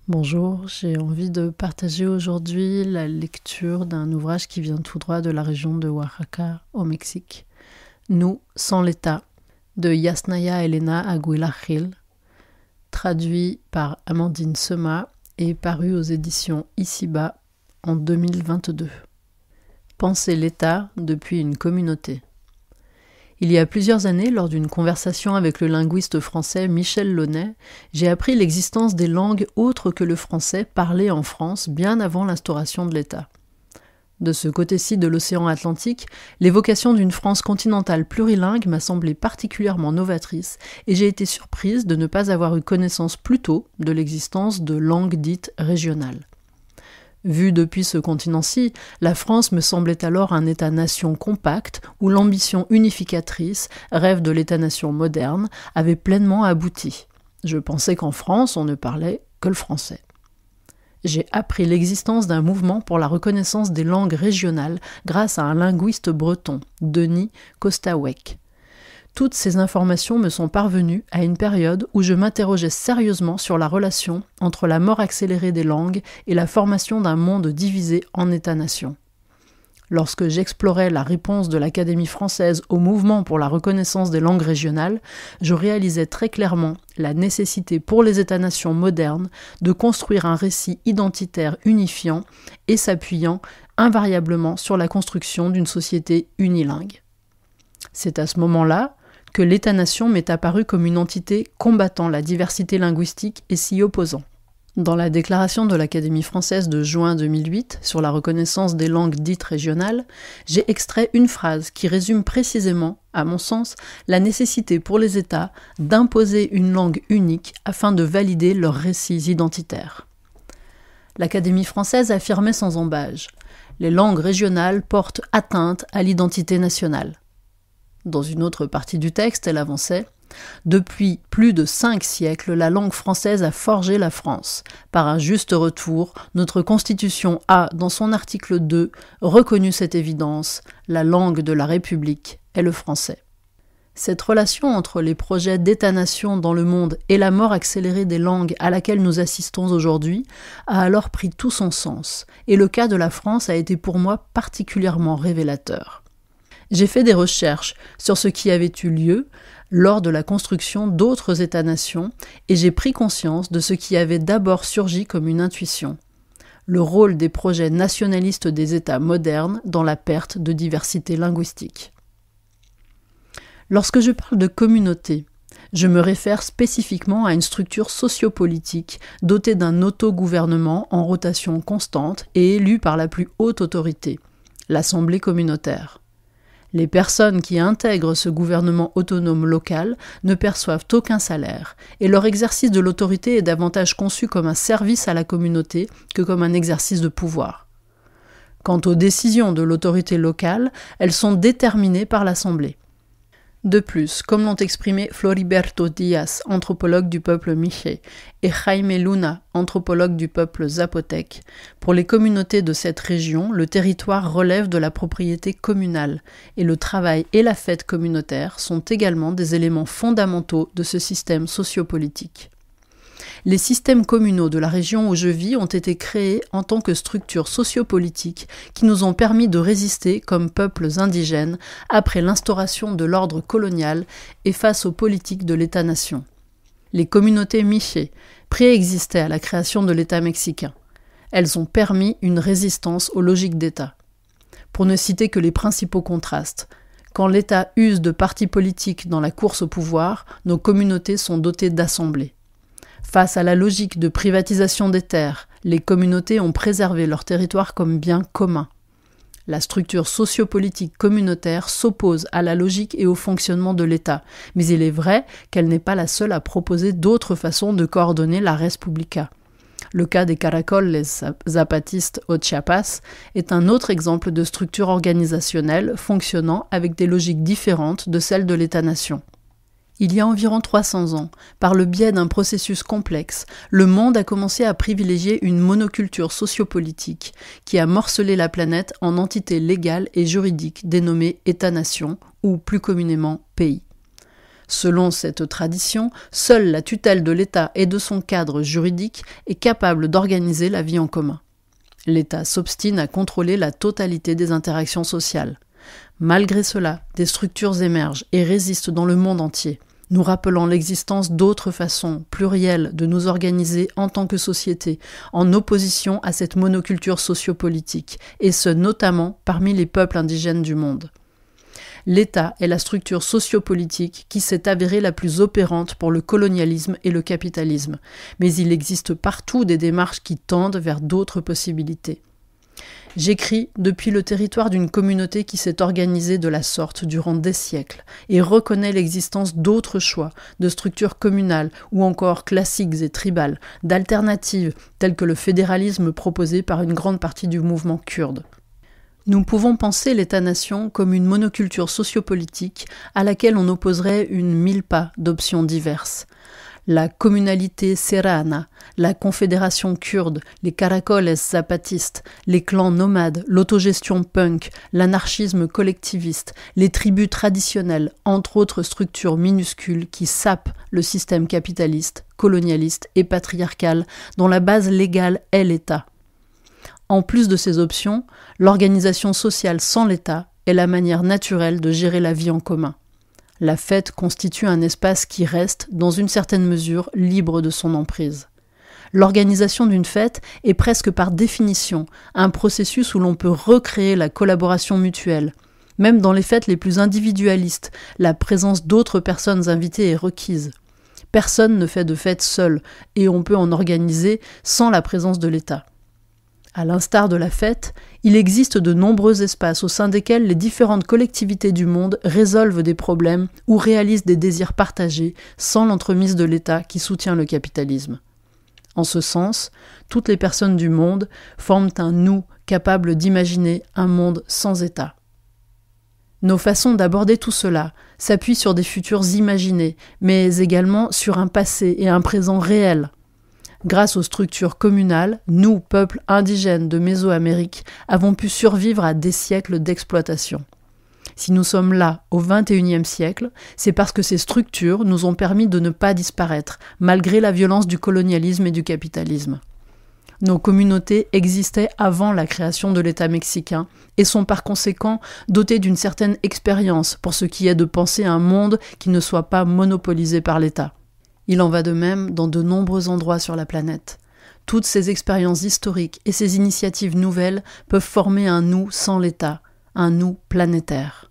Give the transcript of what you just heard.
Bonjour, j'ai envie de partager aujourd'hui la lecture d'un ouvrage qui vient tout droit de la région de Oaxaca, au Mexique. Nous, sans l'État, de Yasnaya Elena Aguilar Gil, traduit par Amandine Sema et paru aux éditions Ici-Bas en 2022. Penser l'État depuis une communauté. Il y a plusieurs années, lors d'une conversation avec le linguiste français Michel Launay, j'ai appris l'existence des langues autres que le français parlées en France bien avant l'instauration de l'État. De ce côté-ci de l'océan Atlantique, l'évocation d'une France continentale plurilingue m'a semblé particulièrement novatrice et j'ai été surprise de ne pas avoir eu connaissance plus tôt de l'existence de langues dites régionales. Vue depuis ce continent-ci, la France me semblait alors un État-nation compact où l'ambition unificatrice, rêve de l'État-nation moderne, avait pleinement abouti. Je pensais qu'en France, on ne parlait que le français. J'ai appris l'existence d'un mouvement pour la reconnaissance des langues régionales grâce à un linguiste breton, Denis Costawec. Toutes ces informations me sont parvenues à une période où je m'interrogeais sérieusement sur la relation entre la mort accélérée des langues et la formation d'un monde divisé en États-nations. Lorsque j'explorais la réponse de l'Académie française au mouvement pour la reconnaissance des langues régionales, je réalisais très clairement la nécessité pour les États-nations modernes de construire un récit identitaire unifiant et s'appuyant invariablement sur la construction d'une société unilingue. C'est à ce moment-là que l'État-nation m'est apparu comme une entité combattant la diversité linguistique et s'y opposant. Dans la déclaration de l'Académie française de juin 2008 sur la reconnaissance des langues dites régionales, j'ai extrait une phrase qui résume précisément, à mon sens, la nécessité pour les États d'imposer une langue unique afin de valider leurs récits identitaires. L'Académie française affirmait sans ambages « Les langues régionales portent atteinte à l'identité nationale ». Dans une autre partie du texte, elle avançait « Depuis plus de 5 siècles, la langue française a forgé la France. Par un juste retour, notre Constitution a, dans son article 2, reconnu cette évidence. La langue de la République est le français. » Cette relation entre les projets d'État-nation dans le monde et la mort accélérée des langues à laquelle nous assistons aujourd'hui a alors pris tout son sens, et le cas de la France a été pour moi particulièrement révélateur. J'ai fait des recherches sur ce qui avait eu lieu lors de la construction d'autres États-nations et j'ai pris conscience de ce qui avait d'abord surgi comme une intuition, le rôle des projets nationalistes des États modernes dans la perte de diversité linguistique. Lorsque je parle de communauté, je me réfère spécifiquement à une structure sociopolitique dotée d'un autogouvernement en rotation constante et élu par la plus haute autorité, l'Assemblée communautaire. Les personnes qui intègrent ce gouvernement autonome local ne perçoivent aucun salaire et leur exercice de l'autorité est davantage conçu comme un service à la communauté que comme un exercice de pouvoir. Quant aux décisions de l'autorité locale, elles sont déterminées par l'Assemblée. De plus, comme l'ont exprimé Floriberto Díaz, anthropologue du peuple Miché, et Jaime Luna, anthropologue du peuple Zapotèque, pour les communautés de cette région, le territoire relève de la propriété communale, et le travail et la fête communautaire sont également des éléments fondamentaux de ce système sociopolitique. Les systèmes communaux de la région où je vis ont été créés en tant que structures sociopolitiques qui nous ont permis de résister comme peuples indigènes après l'instauration de l'ordre colonial et face aux politiques de l'État-nation. Les communautés michées préexistaient à la création de l'État mexicain. Elles ont permis une résistance aux logiques d'État. Pour ne citer que les principaux contrastes, quand l'État use de partis politiques dans la course au pouvoir, nos communautés sont dotées d'assemblées. Face à la logique de privatisation des terres, les communautés ont préservé leur territoire comme bien commun. La structure sociopolitique communautaire s'oppose à la logique et au fonctionnement de l'État, mais il est vrai qu'elle n'est pas la seule à proposer d'autres façons de coordonner la res publica. Le cas des caracoles zapatistes au Chiapas est un autre exemple de structure organisationnelle fonctionnant avec des logiques différentes de celles de l'État-nation. Il y a environ 300 ans, par le biais d'un processus complexe, le monde a commencé à privilégier une monoculture sociopolitique qui a morcelé la planète en entités légales et juridiques dénommées États-nations ou plus communément pays. Selon cette tradition, seule la tutelle de l'État et de son cadre juridique est capable d'organiser la vie en commun. L'État s'obstine à contrôler la totalité des interactions sociales. Malgré cela, des structures émergent et résistent dans le monde entier, nous rappelant l'existence d'autres façons plurielles de nous organiser en tant que société, en opposition à cette monoculture sociopolitique, et ce notamment parmi les peuples indigènes du monde. L'État est la structure sociopolitique qui s'est avérée la plus opérante pour le colonialisme et le capitalisme, mais il existe partout des démarches qui tendent vers d'autres possibilités. J'écris depuis le territoire d'une communauté qui s'est organisée de la sorte durant des siècles et reconnaît l'existence d'autres choix, de structures communales ou encore classiques et tribales, d'alternatives telles que le fédéralisme proposé par une grande partie du mouvement kurde. Nous pouvons penser l'État-nation comme une monoculture sociopolitique à laquelle on opposerait une milpa d'options diverses. La communalité serrana, la confédération kurde, les caracoles zapatistes, les clans nomades, l'autogestion punk, l'anarchisme collectiviste, les tribus traditionnelles, entre autres structures minuscules qui sapent le système capitaliste, colonialiste et patriarcal dont la base légale est l'État. En plus de ces options, l'organisation sociale sans l'État est la manière naturelle de gérer la vie en commun. La fête constitue un espace qui reste, dans une certaine mesure, libre de son emprise. L'organisation d'une fête est presque par définition un processus où l'on peut recréer la collaboration mutuelle. Même dans les fêtes les plus individualistes, la présence d'autres personnes invitées est requise. Personne ne fait de fête seul, et on peut en organiser sans la présence de l'État. À l'instar de la fête, il existe de nombreux espaces au sein desquels les différentes collectivités du monde résolvent des problèmes ou réalisent des désirs partagés sans l'entremise de l'État qui soutient le capitalisme. En ce sens, toutes les personnes du monde forment un nous capable d'imaginer un monde sans État. Nos façons d'aborder tout cela s'appuient sur des futurs imaginés, mais également sur un passé et un présent réel. Grâce aux structures communales, nous, peuples indigènes de Mésoamérique, avons pu survivre à des siècles d'exploitation. Si nous sommes là au XXIe siècle, c'est parce que ces structures nous ont permis de ne pas disparaître, malgré la violence du colonialisme et du capitalisme. Nos communautés existaient avant la création de l'État mexicain et sont par conséquent dotées d'une certaine expérience pour ce qui est de penser un monde qui ne soit pas monopolisé par l'État. Il en va de même dans de nombreux endroits sur la planète. Toutes ces expériences historiques et ces initiatives nouvelles peuvent former un nous sans l'État, un nous planétaire.